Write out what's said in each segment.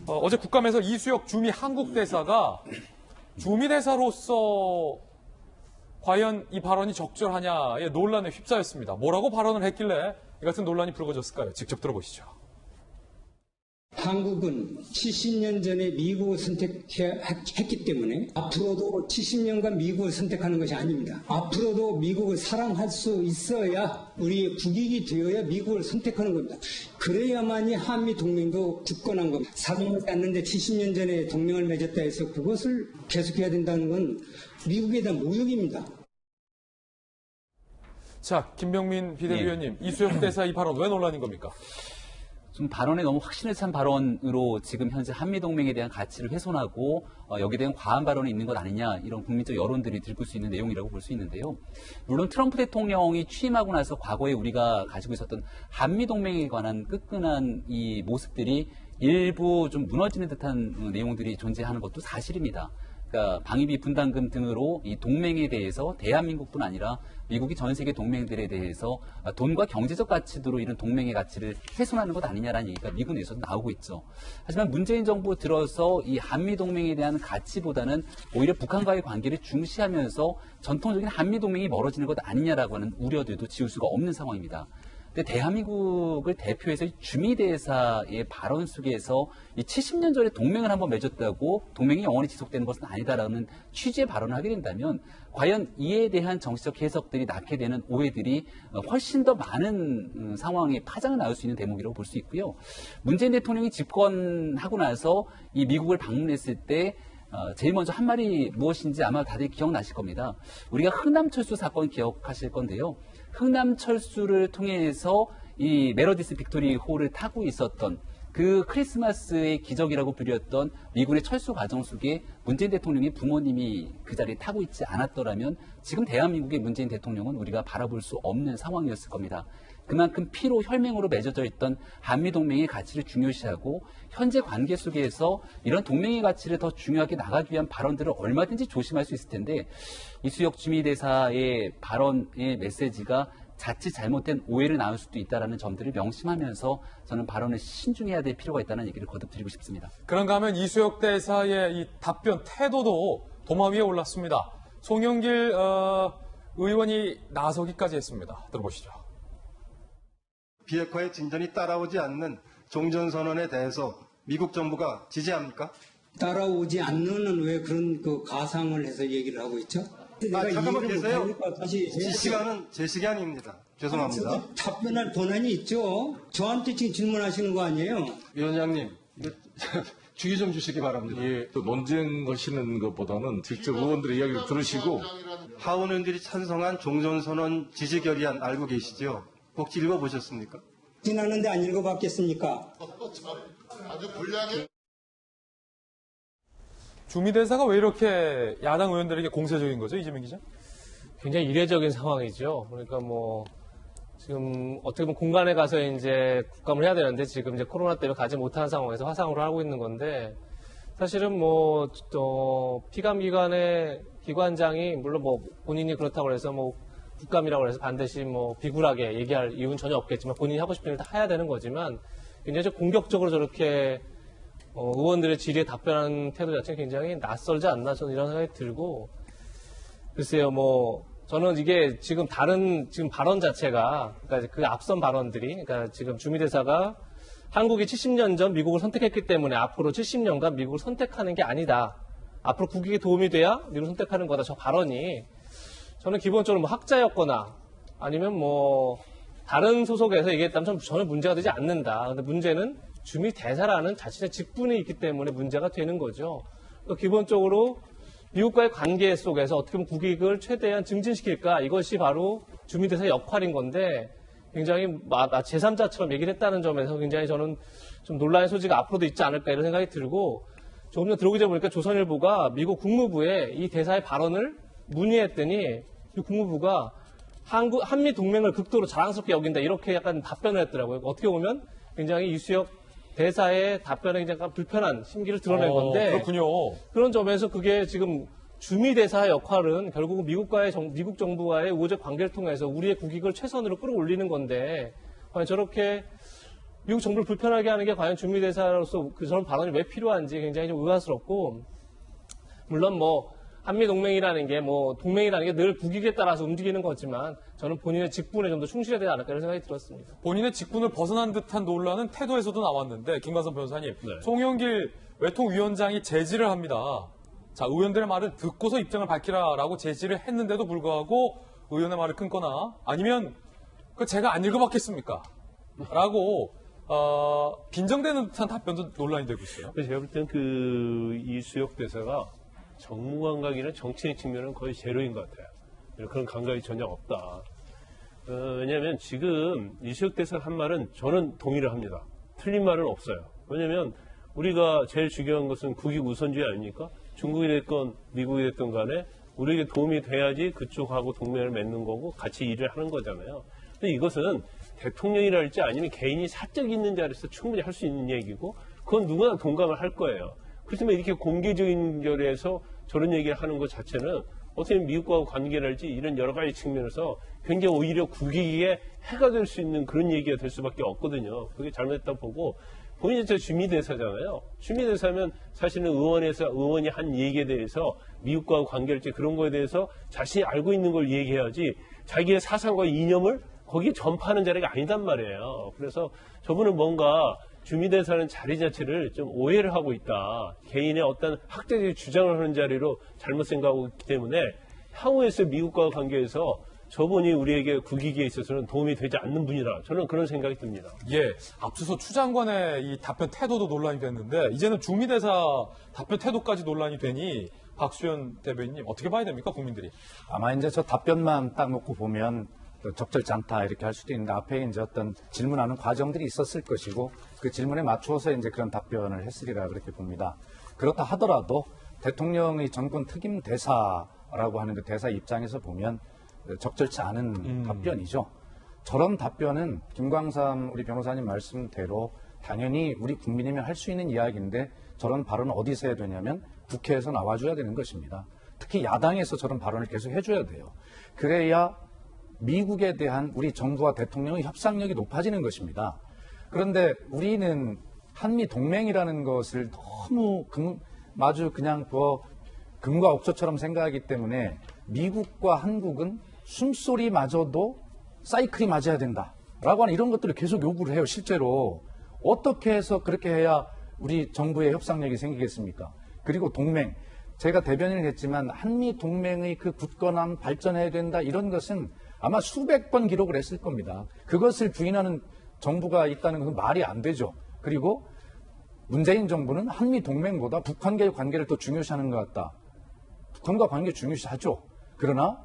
어제 국감에서 이수혁 주미 한국 대사가 주미 대사로서 과연 이 발언이 적절하냐의 논란에 휩싸였습니다. 뭐라고 발언을 했길래 이 같은 논란이 불거졌을까요? 직접 들어보시죠. 한국은 70년 전에 미국을 선택했기 때문에 앞으로도 70년간 미국을 선택하는 것이 아닙니다. 앞으로도 미국을 사랑할 수 있어야 우리의 국익이 되어야 미국을 선택하는 겁니다. 그래야만이 한미 동맹도 굳건한 겁니다. 사랑하지 않는데 70년 전에 동맹을 맺었다 해서 그것을 계속해야 된다는 건 미국에 대한 모욕입니다. 자, 김병민 비대위원님, 이수혁 대사 이 발언 왜 논란인 겁니까? 좀 발언에 너무 확신에 찬 발언으로 지금 현재 한미동맹에 대한 가치를 훼손하고 여기에 대한 과한 발언이 있는 것 아니냐 이런 국민적 여론들이 들고 수 있는 내용이라고 볼 수 있는데요. 물론 트럼프 대통령이 취임하고 나서 과거에 우리가 가지고 있었던 한미동맹에 관한 끈끈한 이 모습들이 일부 좀 무너지는 듯한 내용들이 존재하는 것도 사실입니다. 그러니까 방위비 분담금 등으로 이 동맹에 대해서 대한민국뿐 아니라 미국이 전 세계 동맹들에 대해서 돈과 경제적 가치로 이런 동맹의 가치를 훼손하는 것 아니냐라는 얘기가 미국 내에서도 나오고 있죠. 하지만 문재인 정부 들어서 이 한미 동맹에 대한 가치보다는 오히려 북한과의 관계를 중시하면서 전통적인 한미 동맹이 멀어지는 것 아니냐라고 하는 우려들도 지울 수가 없는 상황입니다. 근데 대한민국을 대표해서 주미 대사의 발언 속에서 이 70년 전에 동맹을 한번 맺었다고 동맹이 영원히 지속되는 것은 아니다라는 취지의 발언을 하게 된다면 과연 이에 대한 정치적 해석들이 낳게 되는 오해들이 훨씬 더 많은 상황에 파장을 낳을 수 있는 대목이라고 볼 수 있고요. 문재인 대통령이 집권하고 나서 이 미국을 방문했을 때 제일 먼저 한 말이 무엇인지 아마 다들 기억나실 겁니다. 우리가 흥남철수 사건 기억하실 건데요. 흥남철수를 통해서 이 메러디스 빅토리 호를 타고 있었던 그 크리스마스의 기적이라고 불렸던 미군의 철수 과정 속에 문재인 대통령의 부모님이 그 자리에 타고 있지 않았더라면 지금 대한민국의 문재인 대통령은 우리가 바라볼 수 없는 상황이었을 겁니다. 그만큼 피로 혈맹으로 맺어져 있던 한미동맹의 가치를 중요시하고 현재 관계 속에서 이런 동맹의 가치를 더 중요하게 나가기 위한 발언들을 얼마든지 조심할 수 있을 텐데 이수혁 주미 대사의 발언의 메시지가 자칫 잘못된 오해를 낳을 수도 있다는 점들을 명심하면서 저는 발언을 신중해야 될 필요가 있다는 얘기를 거듭드리고 싶습니다. 그런가 하면 이수혁 대사의 이 답변 태도도 도마 위에 올랐습니다. 송영길 의원이 나서기까지 했습니다. 들어보시죠. 비핵화의 진전이 따라오지 않는 종전선언에 대해서 미국 정부가 지지합니까? 따라오지 않는 왜 그런 그 가상을 해서 얘기를 하고 있죠? 잠깐만 계세요. 다시 제 시간입니다. 죄송합니다. 답변할 권한이 있죠. 저한테 지금 질문하시는 거 아니에요? 위원장님, 주의 좀 주시기 바랍니다. 예, 또 논쟁하시는 것보다는 직접 의원들의 이야기를 들으시고 하원 의원들이 찬성한 종전선언 지지 결의안 알고 계시죠? 혹시 읽어보셨습니까? 지나는데 안 읽어봤겠습니까? 아주 불리하게. 주미 대사가 왜 이렇게 야당 의원들에게 공세적인 거죠, 이재명 기자? 굉장히 이례적인 상황이죠. 그러니까 지금 어떻게 보면 공간에 가서 이제 국감을 해야 되는데 지금 이제 코로나 때문에 가지 못한 상황에서 화상으로 하고 있는 건데 사실은 피감기관의 기관장이 물론 본인이 그렇다고 해서 국감이라고 해서 반드시 비굴하게 얘기할 이유는 전혀 없겠지만 본인이 하고 싶은 일 다 해야 되는 거지만 굉장히 공격적으로 저렇게 의원들의 질의에 답변하는 태도 자체는 굉장히 낯설지 않나 저는 이런 생각이 들고 글쎄요 저는 이게 지금 지금 발언 자체가 그러니까 그 앞선 발언들이 그러니까 지금 주미 대사가 한국이 70년 전 미국을 선택했기 때문에 앞으로 70년간 미국을 선택하는 게 아니다. 앞으로 국익에 도움이 돼야 미국을 선택하는 거다. 저 발언이 저는 기본적으로 학자였거나 아니면 다른 소속에서 얘기했다면 전혀 문제가 되지 않는다. 근데 문제는 주미 대사라는 자신의 직분이 있기 때문에 문제가 되는 거죠. 기본적으로 미국과의 관계 속에서 어떻게 보면 국익을 최대한 증진시킬까 이것이 바로 주미 대사의 역할인 건데 굉장히 제3자처럼 얘기를 했다는 점에서 굉장히 저는 좀 논란의 소지가 앞으로도 있지 않을까 이런 생각이 들고 조금 전 들어오기 전에 보니까 조선일보가 미국 국무부에 이 대사의 발언을 문의했더니 이 국무부가 한미 동맹을 극도로 자랑스럽게 여긴다 이렇게 약간 답변을 했더라고요. 어떻게 보면 굉장히 이수혁 대사의 답변에 약간 불편한 심기를 드러낸 건데 그렇군요. 그런 점에서 그게 지금 주미 대사의 역할은 결국은 미국 정부와의 우호적 관계를 통해서 우리의 국익을 최선으로 끌어올리는 건데 저렇게 미국 정부를 불편하게 하는 게 과연 주미대사로서 저런 발언이 왜 필요한지 굉장히 좀 의아스럽고, 물론 뭐 한미동맹이라는 게 뭐 동맹이라는 게 늘 국익에 따라서 움직이는 거지만 저는 본인의 직분에 좀 더 충실해야 되지 않을까 이런 생각이 들었습니다. 본인의 직분을 벗어난 듯한 논란은 태도에서도 나왔는데 김관선 변호사님, 네. 송영길 외통위원장이 제지를 합니다. 자, 의원들의 말을 듣고서 입장을 밝히라라고 제지를 했는데도 불구하고 의원의 말을 끊거나 아니면 그 제가 안 읽어봤겠습니까? 라고 빈정대는 듯한 답변도 논란이 되고 있어요. 그래서 제가 볼 때는 그 이수혁 대사가 정무 감각이나 정치의 측면은 거의 제로인 것 같아요. 그런 감각이 전혀 없다. 왜냐하면 지금 이수혁 대사가 한 말은 저는 동의를 합니다. 틀린 말은 없어요. 왜냐하면 우리가 제일 중요한 것은 국익 우선주의 아닙니까? 중국이 됐건 미국이 됐건 간에 우리에게 도움이 돼야지 그쪽하고 동맹을 맺는 거고 같이 일을 하는 거잖아요. 근데 이것은 대통령이랄지 아니면 개인이 사적 있는 자리에서 충분히 할 수 있는 얘기고 그건 누구나 동감을 할 거예요. 그렇지만 이렇게 공개적인 자리에서 저런 얘기를 하는 것 자체는 어떻게 미국과 관계랄지 이런 여러 가지 측면에서 굉장히 오히려 국익에 해가 될 수 있는 그런 얘기가 될 수밖에 없거든요. 그게 잘못했다 보고 본인이 저 주미대사잖아요. 주미대사면 사실은 의원이 한 얘기에 대해서 미국과 관계랄지 그런 거에 대해서 자신이 알고 있는 걸 얘기해야지 자기의 사상과 이념을 거기에 전파하는 자리가 아니단 말이에요. 그래서 저분은 뭔가 주미대사는 자리 자체를 좀 오해를 하고 있다. 개인의 어떤 학자적 주장을 하는 자리로 잘못 생각하고 있기 때문에 향후에서 미국과 관계에서 저분이 우리에게 국익에 있어서는 도움이 되지 않는 분이다. 저는 그런 생각이 듭니다. 예, 앞서서 추 장관의 이 답변 태도도 논란이 됐는데 이제는 주미대사 답변 태도까지 논란이 되니 박수현 대변인님 어떻게 봐야 됩니까, 국민들이? 아마 이제 저 답변만 딱 놓고 보면 적절치 않다 이렇게 할 수도 있는데 앞에 이제 어떤 질문하는 과정들이 있었을 것이고 그 질문에 맞추어서 이제 그런 답변을 했으리라 그렇게 봅니다. 그렇다 하더라도 대통령의 정권 특임 대사라고 하는 그 대사 입장에서 보면 적절치 않은 답변이죠. 저런 답변은 김광삼 우리 변호사님 말씀대로 당연히 우리 국민이면 할 수 있는 이야기인데 저런 발언은 어디서 해야 되냐면 국회에서 나와줘야 되는 것입니다. 특히 야당에서 저런 발언을 계속 해줘야 돼요. 그래야 미국에 대한 우리 정부와 대통령의 협상력이 높아지는 것입니다. 그런데 우리는 한미 동맹이라는 것을 너무 마주 그냥 금과 옥조처럼 생각하기 때문에 미국과 한국은 숨소리마저도 사이클이 맞아야 된다라고 하는 이런 것들을 계속 요구를 해요. 실제로 어떻게 해서 그렇게 해야 우리 정부의 협상력이 생기겠습니까? 그리고 동맹, 제가 대변인을 했지만 한미 동맹의 그 굳건함 발전해야 된다 이런 것은 아마 수백 번 기록을 했을 겁니다. 그것을 부인하는 정부가 있다는 것은 말이 안 되죠. 그리고 문재인 정부는 한미 동맹보다 북한과의 관계를 더 중요시하는 것 같다. 북한과 관계 중요시하죠. 그러나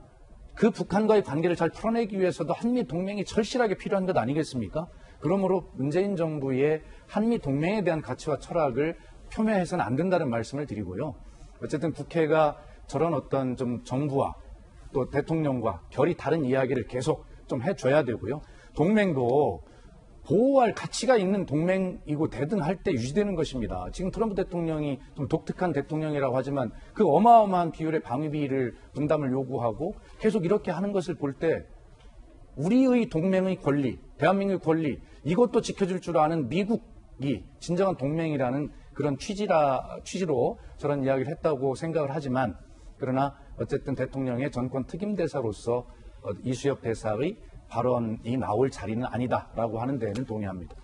그 북한과의 관계를 잘 풀어내기 위해서도 한미 동맹이 절실하게 필요한 것 아니겠습니까? 그러므로 문재인 정부의 한미 동맹에 대한 가치와 철학을 표명해서는 안 된다는 말씀을 드리고요. 어쨌든 국회가 저런 어떤 좀 정부와 또 대통령과 결이 다른 이야기를 계속 좀 해줘야 되고요. 동맹도 보호할 가치가 있는 동맹이고 대등할 때 유지되는 것입니다. 지금 트럼프 대통령이 좀 독특한 대통령이라고 하지만 그 어마어마한 비율의 방위비를 분담을 요구하고 계속 이렇게 하는 것을 볼 때 우리의 동맹의 권리, 대한민국의 권리 이것도 지켜줄 줄 아는 미국이 진정한 동맹이라는 그런 취지로 저런 이야기를 했다고 생각을 하지만 그러나 어쨌든 대통령의 정권 특임 대사로서 이수혁 대사의 발언이 나올 자리는 아니다라고 하는 데에는 동의합니다.